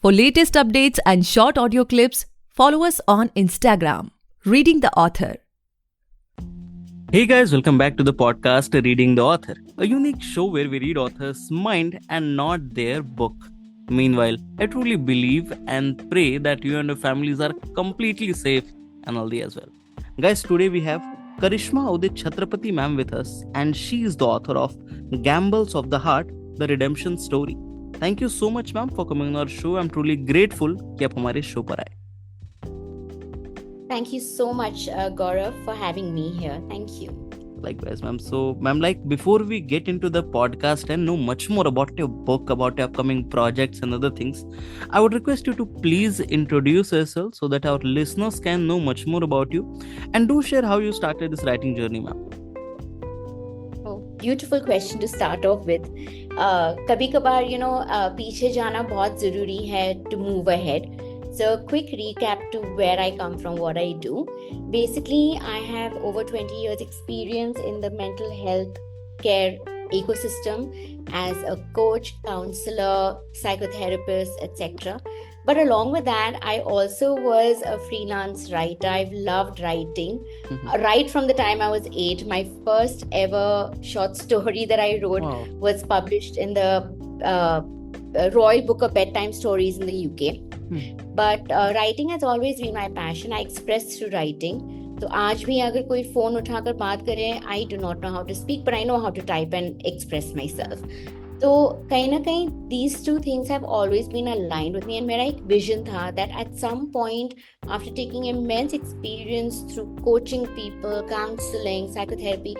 For latest updates and short audio clips, follow us on Instagram, Reading the Author. Hey guys, welcome back to the podcast Reading the Author, a unique show where we read authors' mind and not their book. Meanwhile, I truly believe and pray that you and your families are completely safe and healthy as well. Guys, today we have Karishma Udit Chhatrapati ma'am with us, and she is the author of Gambles of the Heart, The Redemption Story. Thank you so much ma'am for coming on our show. I'm truly grateful कि आप हमारे show पर आए. Thank you so much, Gaurav, for having me here. Thank you. Likewise, ma'am. So, ma'am, before we get into the podcast and know much more about your book, about your upcoming projects and other things, I would request you to please introduce yourself so that our listeners can know much more about you, and do share how you started this writing journey, ma'am. Oh, beautiful question to start off with. कभी कभार पीछे जाना बहुत जरूरी है to move ahead. So, quick recap to where I come from, what I do. Basically, I have over 20 years experience in the mental health care ecosystem as a coach, counselor, psychotherapist, etc. But along with that, I also was a freelance writer. I've loved writing. Right from the time I was 8, my first ever short story that I wrote was published in the Royal Book of Bedtime Stories in the UK. But writing has always been my passion. I express through writing. तो आज भी अगर कोई phone उठाकर बात करे, I do not know how to speak, but I know how to type and express myself. तो कहीं ना कहीं these two things have always been aligned with me, and मेरा एक vision था that at some point, after taking immense experience through coaching people, counseling, psychotherapy,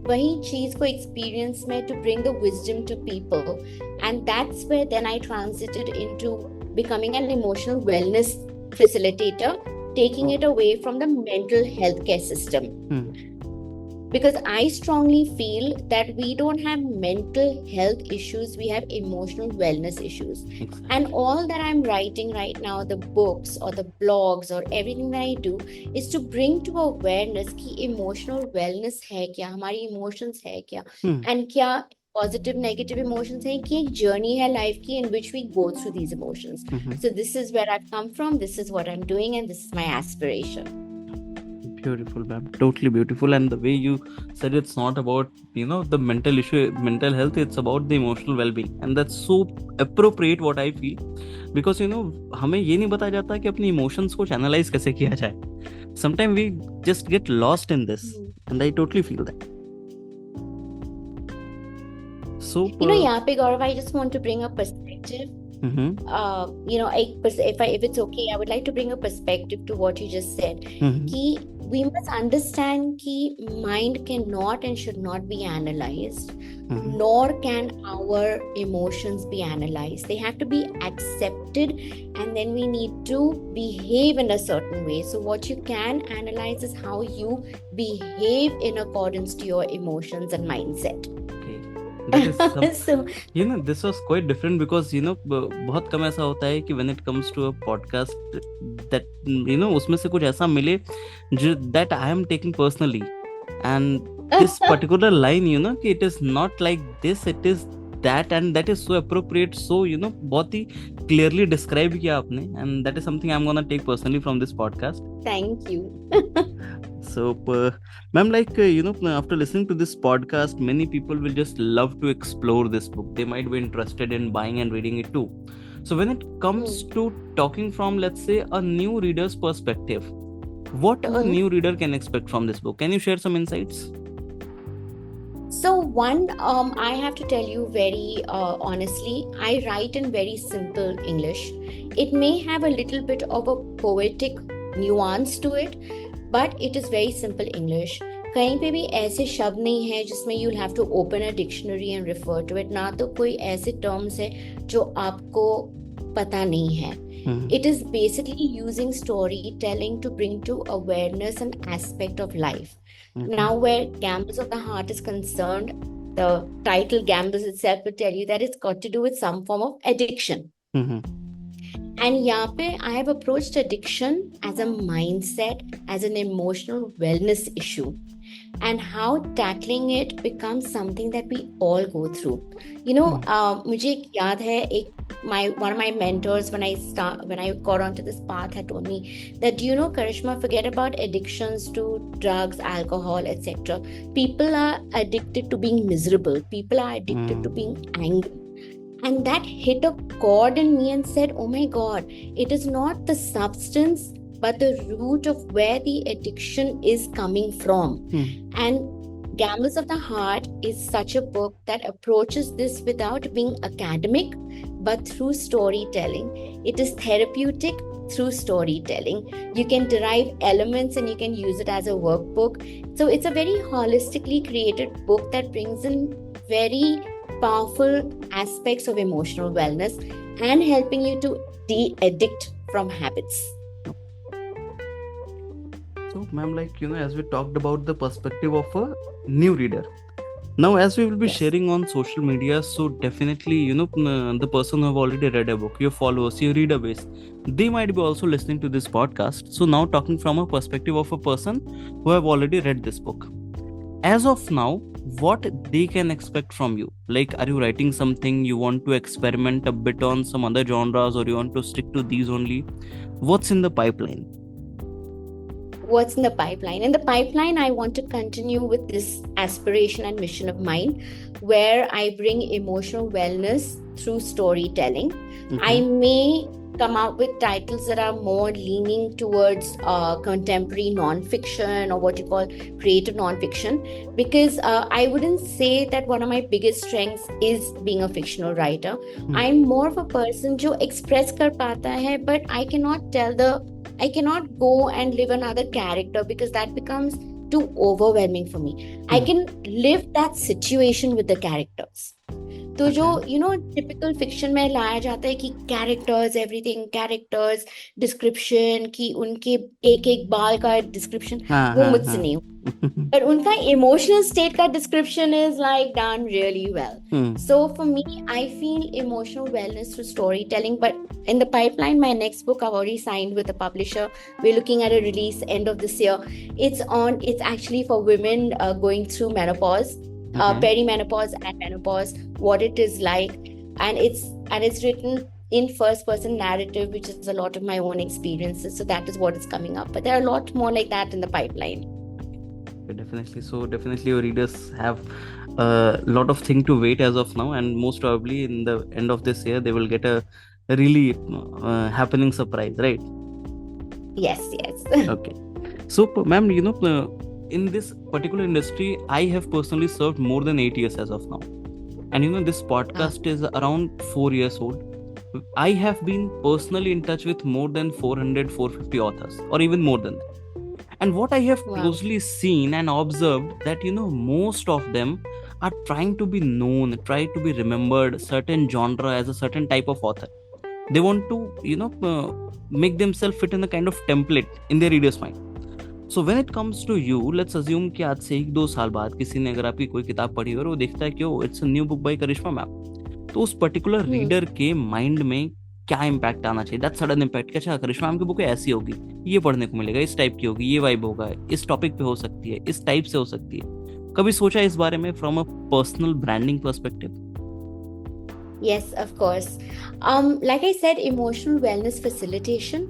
वही चीज को experience में to bring the wisdom to people, and that's where then I transited into becoming an emotional wellness facilitator, taking it away from the mental health care system. Because I strongly feel that we don't have mental health issues, we have emotional wellness issues. Exactly. And all that I'm writing right now, the books or the blogs or everything that I do, is to bring to awareness कि emotional wellness है क्या, हमारी emotions है क्या, and क्या positive, negative emotions है कि एक journey है life की in which we go through these emotions. So this is where I've come from, this is what I'm doing, and this is my aspiration. Beautiful, ma'am. Totally beautiful. And the way you said, it's not about the mental issue, mental health, it's about the emotional well-being, and that's so appropriate what I feel, because हमें ये नहीं बताया जाता कि अपनी emotions को channelize कैसे किया जाए. Sometimes we just get lost in this, and I totally feel that. So यहाँ पे Gaurav, I just want to bring a perspective. If it's okay, I would like to bring a perspective to what you just said. कि we must understand कि mind cannot and should not be analyzed, nor can our emotions be analyzed. They have to be accepted, and then we need to behave in a certain way. So what you can analyze is how you behave in accordance to your emotions and mindset. This was quite different, because बहुत कम ऐसा होता है कि when it comes to a podcast that उसमें से कुछ ऐसा मिले जो that I am taking personally, and this particular line कि it is not like this, it is that, and that is so appropriate, so बहुत ही clearly describe किया आपने, and that is something I'm gonna take personally from this podcast. Thank you. So, ma'am, after listening to this podcast, many people will just love to explore this book. They might be interested in buying and reading it too. So, when it comes to talking from, let's say, a new reader's perspective, what a new reader can expect from this book? Can you share some insights? So one, I have to tell you very honestly, I write in very simple English. It may have a little bit of a poetic nuance to it, but it is very simple English. कहीं पे भी ऐसे शब्द नहीं है जिसमें you'll have to open a dictionary and refer to it. ना तो कोई ऐसे terms है जो आपको पता नहीं है. It is basically using storytelling to bring to awareness an aspect of life. Now, where Gambles of the Heart is concerned, the title Gambles itself will tell you that it's got to do with some form of addiction. And यहाँ पे I have approached addiction as a mindset, as an emotional wellness issue, and how tackling it becomes something that we all go through. मुझे याद है एक one of my mentors when I got onto this path had told me that, Karishma, forget about addictions to drugs, alcohol, etc. People are addicted to being miserable. People are addicted to being angry. And that hit a chord in me and said, oh my God, it is not the substance, but the root of where the addiction is coming from. And Gambles of the Heart is such a book that approaches this without being academic, but through storytelling. It is therapeutic through storytelling. You can derive elements and you can use it as a workbook. So it's a very holistically created book that brings in very powerful aspects of emotional wellness and helping you to de-addict from habits. So, ma'am, as we talked about the perspective of a new reader, now as we will be Yes. sharing on social media, so definitely, the person who have already read a book, your followers, your reader base, they might be also listening to this podcast. So now talking from a perspective of a person who have already read this book. As of now, what they can expect from you? Like, are you writing something, you want to experiment a bit on some other genres, or you want to stick to these only? What's in the pipeline? What's in the pipeline? In the pipeline, I want to continue with this aspiration and mission of mine, where I bring emotional wellness through storytelling. I may come out with titles that are more leaning towards contemporary non-fiction, or what you call creative non-fiction, because I wouldn't say that one of my biggest strengths is being a fictional writer. I'm more of a person who express kar pata hai, but I cannot go and live another character because that becomes too overwhelming for me. I can live that situation with the characters. तो जो typical fiction में लाया जाता है कि characters, everything characters, description, कि उनके एक एक बाल का डिस्क्रिप्शन, वो मुझसे नहीं हो, but उनका emotional state का description is like done really well. So for me, I feel emotional wellness through storytelling. But in the pipeline, my next book, I've already signed with a publisher. We're looking at a release end of this year. It's actually for women going through menopause, perimenopause and menopause, what it is like, and it's written in first person narrative, which is a lot of my own experiences. So that is what is coming up, but there are a lot more like that in the pipeline. Definitely. So definitely your readers have a lot of thing to wait as of now, and most probably in the end of this year they will get a really happening surprise, right? Yes. Okay. So ma'am, in this particular industry, I have personally served more than 8 years as of now, and this podcast is around 4 years old. I have been personally in touch with more than 450 authors, or even more than that. And what I have closely seen and observed that, most of them are trying to be known, try to be remembered, certain genre as a certain type of author. They want to, make themselves fit in a kind of template in their reader's mind. So when it comes to you, let's assume कि आज से 1-2 साल बाद किसी ने अगर आपकी कोई किताब पढ़ी और वो देखता है कि it's a new book by Karishma ma'am, तो उस पर्टिकुलर रीडर के माइंड में क्या इम्पैक्ट आना चाहिए? दैट सडन इम्पैक्ट, अच्छा करिश्मा मैम की बुक ऐसी होगी, ये पढ़ने को मिलेगा, इस टाइप की होगी, ये वाइब होगा, इस टॉपिक पे हो सकती है, इस टाइप से हो सकती है. कभी सोचा इस बारे में from a personal branding perspective? Yes, of course. Like I said, emotional wellness facilitation.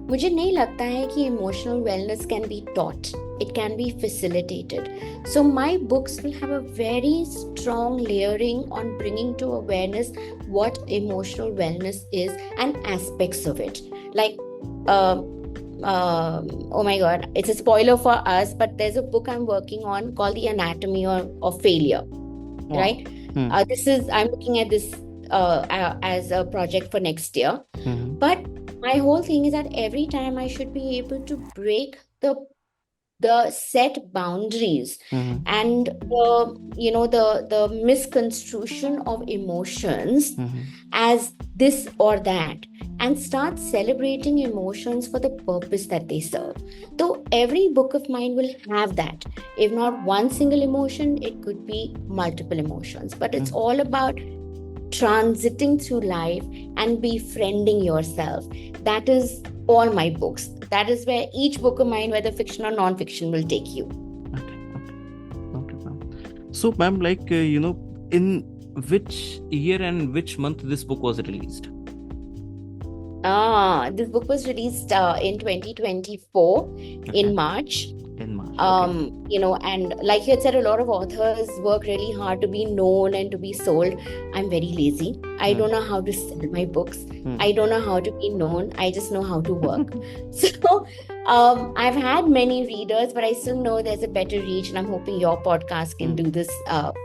मुझे नहीं लगता है कि emotional wellness can be taught. It can be facilitated. So my books will have a very strong layering on bringing to awareness what emotional wellness is and aspects of it. Like, oh my God, it's a spoiler for us, but there's a book I'm working on called The Anatomy of Failure. Wow. Right? I'm looking at this as a project for next year. But my whole thing is that every time I should be able to break the set boundaries and the misconstruction of emotions as this or that, and start celebrating emotions for the purpose that they serve. So every book of mine will have that. If not one single emotion, it could be multiple emotions. But it's all about transiting through life and befriending yourself. That is all my books. That is where each book of mine, whether fiction or non-fiction, will take you. Okay, ma'am. So, ma'am, in which year and which month this book was released? This book was released in 2024 Okay. in March. In March. Okay. And like you had said, a lot of authors work really hard to be known and to be sold. I'm very lazy. I don't know how to sell my books. I don't know how to be known. I just know how to work. So I've had many readers, but I still know there's a better reach, and I'm hoping your podcast can do this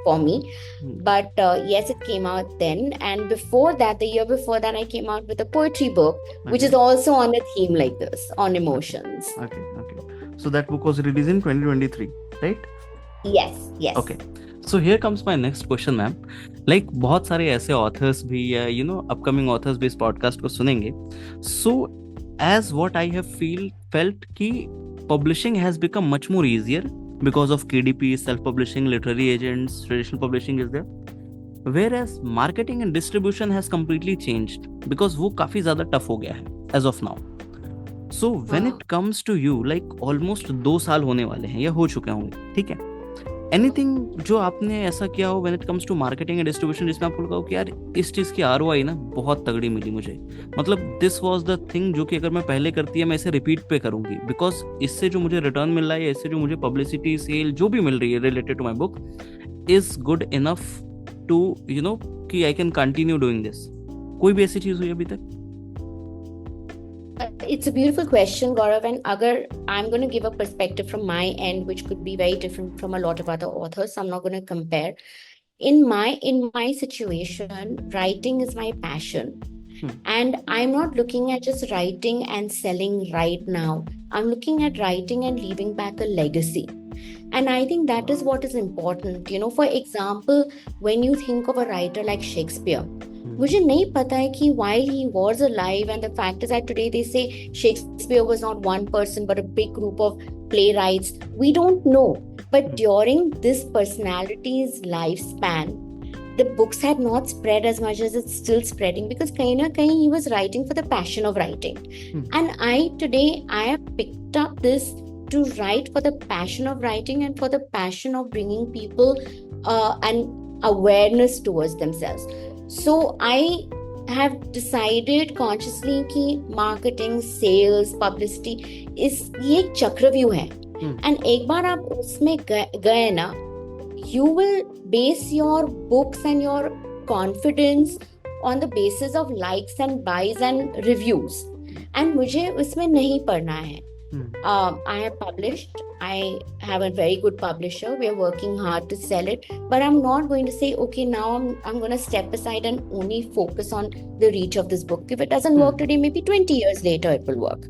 for me. But yes, it came out then. And before that, the year before that, I came out with a poetry book, which is also on a theme like this, on emotions. Okay. So that book was released in 2023, right? Yes. Okay. So here comes my next question, ma'am. Like बहुत सारे ऐसे authors भी या upcoming authors भी इस podcast को सुनेंगे. So as what I have felt कि publishing has become much more easier because of KDP, self-publishing, literary agents, traditional publishing is there. Whereas marketing and distribution has completely changed because वो काफी ज़्यादा tough हो गया है as of now. So when it comes to you, like almost 2 साल होने वाले हैं या हो चुके होंगे, ठीक है? Anything जो आपने ऐसा किया हो when it comes to marketing and distribution जिसमें आपको लगा हो कि यार इस चीज़ की ROI ना बहुत तगड़ी मिली मुझे, मतलब this was the thing जो कि अगर मैं पहले करती है मैं इसे repeat पे करूँगी because इससे जो मुझे return मिल रहा है या इससे जो मुझे publicity, sale जो भी मिल रही है related to my book is good enough to कि I can continue doing this. कोई भी ऐसी चीज़ हुई अभी तक? It's a beautiful question, Gaurav, and agar I'm going to give a perspective from my end, which could be very different from a lot of other authors, so I'm not going to compare. In my situation, writing is my passion. And I'm not looking at just writing and selling right now. I'm looking at writing and leaving back a legacy. And I think that is what is important. For example, when you think of a writer like Shakespeare, मुझे नहीं पता है कि while he was alive, and the fact is that today they say Shakespeare was not one person but a big group of playwrights. We don't know. But during this personality's lifespan, the books had not spread as much as it's still spreading because kahin na kahin he was writing for the passion of writing. And I have picked up this to write for the passion of writing and for the passion of bringing people an awareness towards themselves. So I have decided consciously कि marketing, sales, publicity ये एक चक्रव्यूह है. And एक बार आप उसमें गए ना, you will base your books and your confidence on the basis of likes and buys and reviews. And मुझे उसमें नहीं पढ़ना है. I have published. I have a very good publisher. We are working hard to sell it. But I'm not going to say, okay, now I'm going to step aside and only focus on the reach of this book. If it doesn't work today, maybe 20 years later it will work.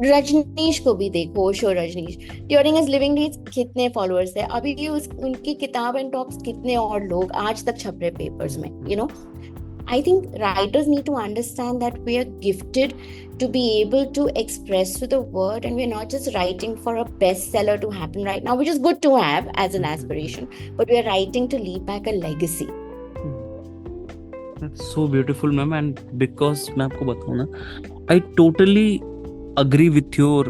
Rajneesh को भी देखो, show Rajneesh. During his living days, कितने followers थे. अभी भी उनकी किताब and talks कितने और लोग आज तक छप रहे papers में, I think writers need to understand that we are gifted to be able to express with the word, and we're not just writing for a bestseller to happen right now, which is good to have as an aspiration, but we are writing to leave back a legacy. That's so beautiful, ma'am. And because मैं आपको बताऊँ ना, I totally agree with your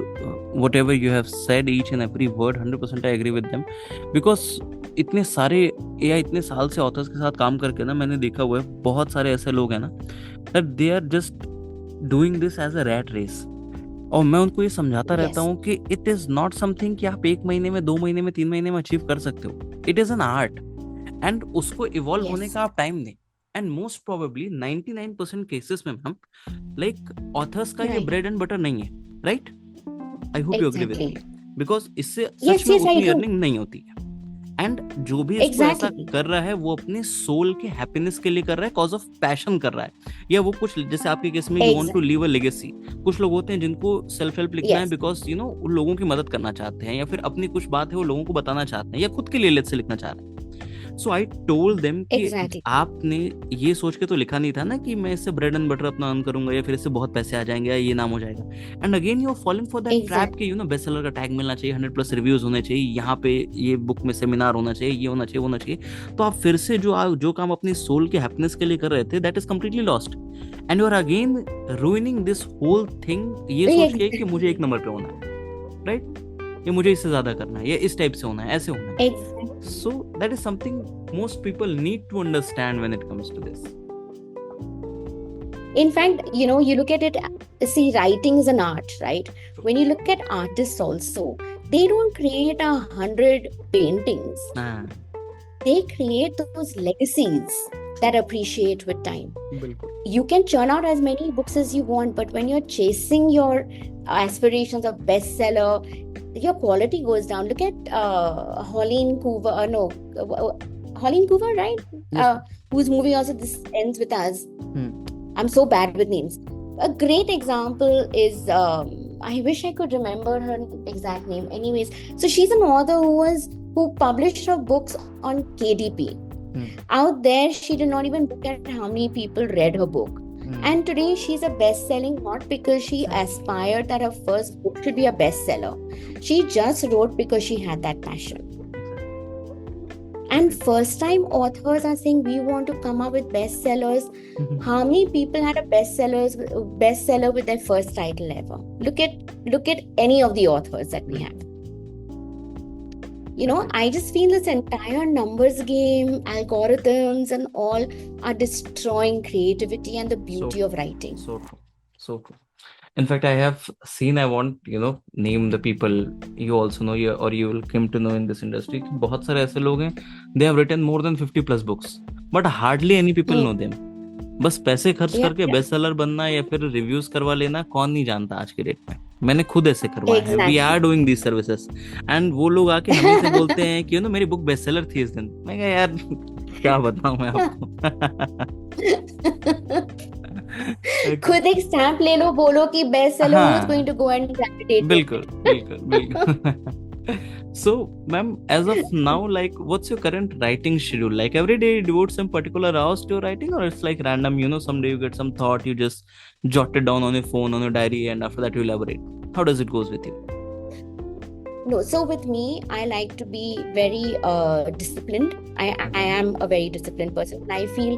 whatever you have said, each and every word, 100% I agree with them. Because इतने सारे या इतने साल से ऑथर्स के साथ काम करके ना मैंने देखा हुआ है बहुत सारे ऐसे लोग हैं ना that they are just doing this as a rat race. और मैं उनको ये समझाता रहता हूँ कि it is not something कि आप 1 महीने में 2 महीने में 3 महीने में अचीव कर सकते हो. It is an art and उसको इवॉल्व होने का आप टाइम दें. And most probably 99% केसेस में मैम लाइक ऑथर्स का ये ब्रेड एंड बटर नहीं है, right? I hope you agree with me, because इससे सच में उतनी अर्निंग नहीं होती है. एंड जो भी इसको ऐसा कर रहा है वो अपने सोल के हैप्पीनेस के लिए कर रहा है, कॉज ऑफ पैशन कर रहा है. या वो कुछ जैसे आपके केस में you want to leave a legacy. कुछ लोग होते हैं जिनको सेल्फ हेल्प लिखना है बिकॉज उन लोगों की मदद करना चाहते हैं, या फिर अपनी कुछ बात है वो लोगों को बताना चाहते हैं, या खुद के लिए लेट से लिखना चाह रहे हैं. So I told them कि आपने ये सोच के तो लिखा नहीं था ना कि मैं इससे ब्रेड एंड बटर अपना अर्न करूंगा या फिर इससे बहुत पैसे आ जाएंगे या ये नाम हो जाएगा. And again you are following for that trap कि बेस्ट सेलर का टैग मिलना चाहिए, 100+ रिव्यूज होने चाहिए, यहाँ पे ये बुक में सेमिनार होना चाहिए, ये होना चाहिए, होना चाहिए. तो आप फिर से जो काम अपनी सोल के हैप्पीनेस के लिए कर रहे थे, that is completely lost. And you are again ruining this whole thing ये सोच के कि मुझे 1 नंबर पे होना है, राइट? ये मुझे इससे ज्यादा करना है, ये इस टाइप से होना है, ऐसे होना है. So that is something most people need to understand when it comes to this. In fact, you look at it, see, writing is an art, right? When you look at artists also, they don't create 100 paintings. They create those legacies that appreciate with time. बिल्कुल. You can churn out as many books as you want, but when you're chasing your aspirations of bestseller, your quality goes down. Look at Holleen Coover, Holleen Coover, right? Yes. Whose movie also This Ends With Us. I'm so bad with names. A great example is, I wish I could remember her exact name. Anyways, so she's an author who published her books on KDP. Out there, she did not even look at how many people read her book. And today she's a best-selling, not because she aspired that her first book should be a bestseller. She just wrote because she had that passion. And first-time authors are saying, we want to come up with bestsellers. How many people had a bestseller with their first title ever? Look at any of the authors that we have. I just feel this entire numbers game, algorithms and all are destroying creativity and the beauty of writing. So true. So true. In fact, I have seen, I won't, name the people you also know or you will come to know in this industry. बहुत सारे ऐसे लोग हैं, they have written more than 50 plus books, but hardly any people know them. बस पैसे खर्च करके best seller बनना या फिर रिव्यूज करवा लेना कौन नहीं जानता आज के डेट में. मैंने खुद ऐसे करवाया है. We are doing this services and वो लोग आके हमें से बोलते हैं कि मेरी बुक बेस्ट सेलर थी इस दिन. मैं कहा यार क्या बताऊं मैं आपको. खुद एक स्टैंप ले लो, बोलो कि best seller who is going to go and gravitate. बिल्कुल. So, ma'am, as of now, like, what's your current writing schedule? Like, every day you devote some particular hours to your writing, or it's like random, someday you get some thought, you just jot it down on your phone, on your diary, and after that you elaborate. How does it goes with you? No, so with me, I like to be very disciplined. I am a very disciplined person. I feel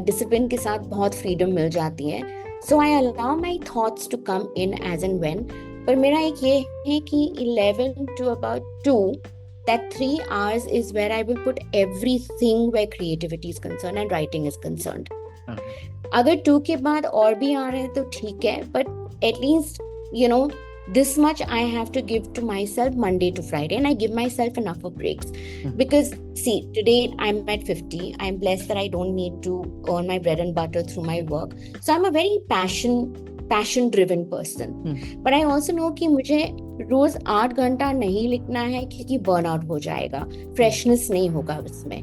discipline के साथ बहुत freedom मिल जाती है. So I allow my thoughts to come in as and when. पर मेरा एक ये है कि 11 to about 2, that 3 hours is where I will put everything where creativity is concerned and writing is concerned. अगर 2 के बाद और भी आ रहे हैं तो ठीक है, but at least, this much I have to give to myself Monday to Friday, and I give myself enough of breaks. Because, see, today I'm at 50. I'm blessed that I don't need to earn my bread and butter through my work. So I'm a very passion-driven person. But I also know कि मुझे रोज 8 घंटा नहीं लिखना है क्योंकि burnout हो जाएगा, freshness नहीं होगा उसमें.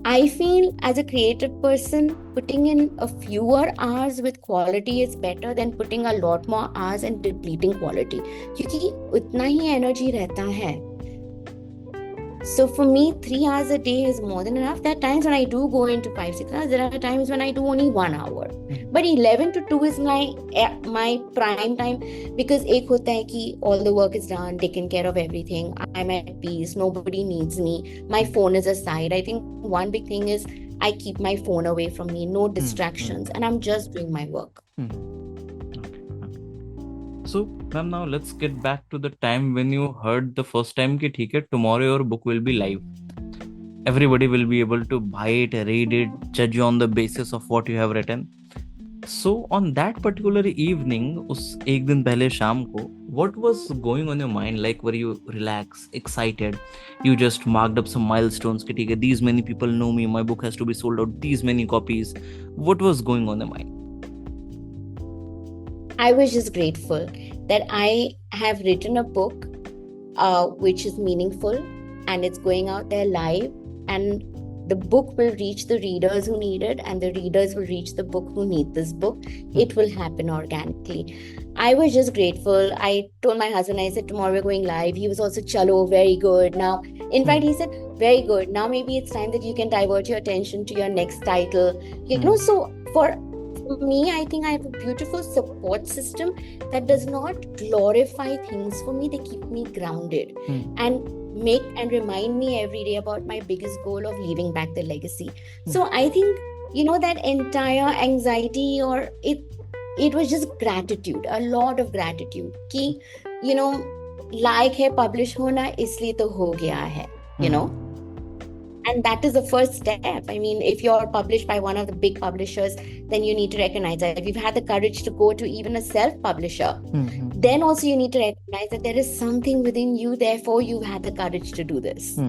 I feel as a creative person, putting in a fewer hours with quality is better than putting a lot more hours and depleting quality. क्योंकि उतना ही energy रहता है. So for me, 3 hours a day is more than enough. There are times when I do go into 5-6 hours. There are times when I do only 1 hour. But 11 to 2 is my prime time, because एक होता है कि all the work is done, taken care of everything. I'm at peace. Nobody needs me. My phone is aside. I think one big thing is I keep my phone away from me. No distractions. And I'm just doing my work. So, ma'am, now let's get back to the time when you heard the first time कि ठीक है, tomorrow your book will be live. Everybody will be able to buy it, read it, judge you on the basis of what you have written. So, on that particular evening, उस एक दिन पहले शाम को, what was going on your mind? Like, were you relaxed, excited? You just marked up some milestones कि ठीक है, these many people know me, my book has to be sold out, these many copies. What was going on your mind? I was just grateful that I have written a book which is meaningful and it's going out there live, and the book will reach the readers who need it, and the readers will reach the book who need this book. It will happen organically. I was just grateful. I told my husband, I said, tomorrow we're going live. He was also, chalo, very good. Now, in fact, he said, very good. Now maybe it's time that you can divert your attention to your next title. So for me, I think I have a beautiful support system that does not glorify things for me. They keep me grounded and make and remind me every day about my biggest goal of leaving back the legacy. So I think, that entire anxiety, or it was just gratitude, a lot of gratitude कि, like है publish होना, इसलिए तो हो गया है, And that is the first step. I mean, if you're published by one of the big publishers, then you need to recognize that. If you've had the courage to go to even a self-publisher, then also you need to recognize that there is something within you, therefore you've had the courage to do this.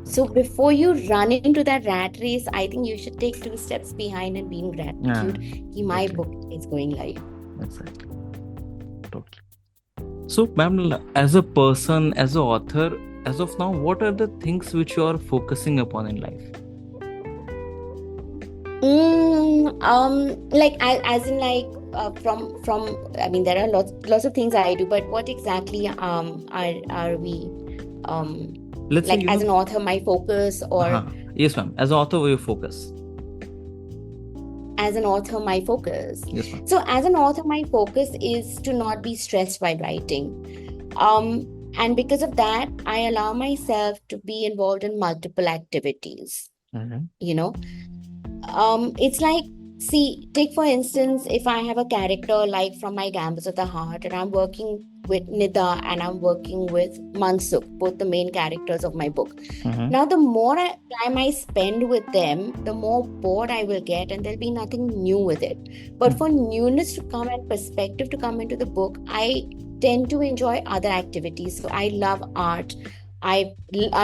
So before you run into that rat race, I think you should take 2 steps behind and be in gratitude. Ki my book is going live. Exactly. Totally. So, ma'am, as a person, as an author, as of now, what are the things which you are focusing upon in life? From I mean, there are lots of things I do, but what exactly are we Let's say, as an author, my focus, or yes, ma'am. As an author, your focus. As an author, my focus. Yes, ma'am. So as an author, my focus is to not be stressed while writing. And because of that, I allow myself to be involved in multiple activities. You know, it's like, see, take for instance, if I have a character like from my Gambits of the Heart, and I'm working with Nida and I'm working with Mansukh, both the main characters of my book. Now, the more time I spend with them, the more bored I will get, and there'll be nothing new with it. But for newness to come and perspective to come into the book, I tend to enjoy other activities. So I love art. I've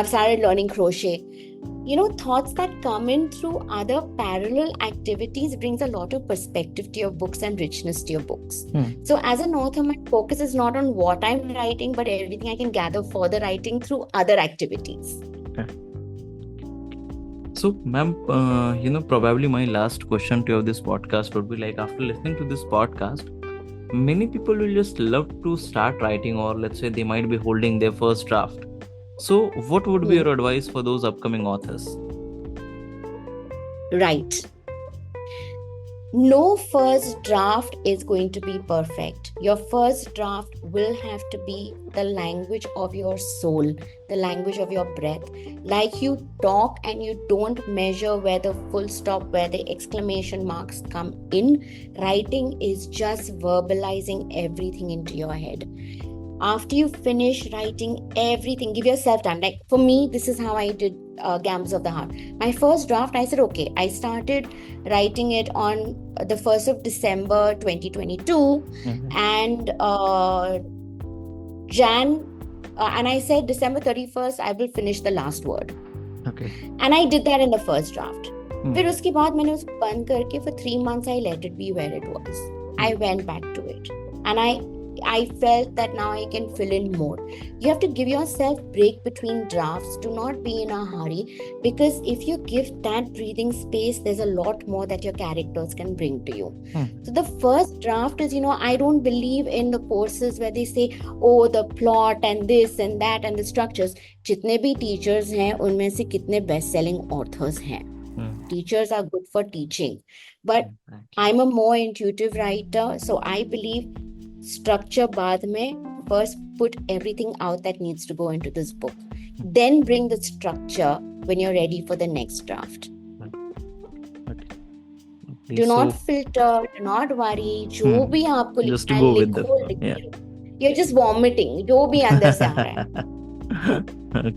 started learning crochet. You know, thoughts that come in through other parallel activities brings a lot of perspective to your books and richness to your books. So as an author, my focus is not on what I'm writing, but everything I can gather for the writing through other activities. Okay. So, ma'am, probably my last question to you of this podcast would be like, after listening to this podcast, many people will just love to start writing, or let's say they might be holding their first draft. So what would be your advice for those upcoming authors? Right. No first draft is going to be perfect. Your first draft will have to be the language of your soul, the language of your breath. Like you talk and you don't measure where the full stop, where the exclamation marks come in. Writing is just verbalizing everything into your head. After you finish writing everything, give yourself time. Like for me, this is how I did Gambits of the Heart. My first draft, I said, okay, I started writing it on the 1st of December 2022 and and I said December 31st, I will finish the last word. Okay. And I did that in the first draft. फिर उसके बाद मैंने उसको बंद करके for 3 months I let it be where it was. I went back to it. And I felt that now I can fill in more. You have to give yourself break between drafts. Do not be in a hurry, because if you give that breathing space, there's a lot more that your characters can bring to you. So the first draft is, I don't believe in the courses where they say, oh, the plot and this and that and the structures. जितने भी teachers हैं, उनमें से कितने best-selling authors हैं. Teachers are good for teaching. But I'm a more intuitive writer, so I believe structure baad mein, first put everything out that needs to go into this book. Then bring the structure when you're ready for the next draft. Okay. Do not filter, do not worry. Jo bhi aapko just to go with the flow. Yeah. You're just vomiting. Jo bhi andar se aa raha hai.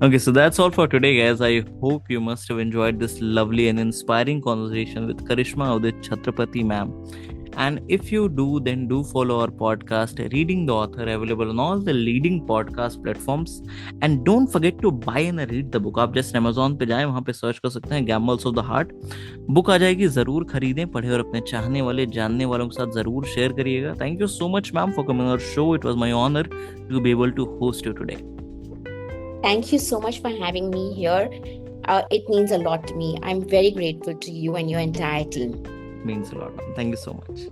Okay, so that's all for today, guys. I hope you must have enjoyed this lovely and inspiring conversation with Karishma Udit Chhatrapati ma'am. And if you do, then do follow our podcast, Reading the Author, available on all the leading podcast platforms. And don't forget to buy and read the book. आप just Amazon पे जाएं, वहाँ पे search कर सकते हैं Gambits of the Heart. Book आ जाएगी, ज़रूर खरीदें, पढ़ें और अपने चाहने वाले, जानने वालों के साथ ज़रूर शेयर करिएगा. Thank you so much, ma'am, for coming on our show. It was my honor to be able to host you today. Thank you so much for having me here. It means a lot to me. I'm very grateful to you and your entire team. Means a lot. Thank you so much.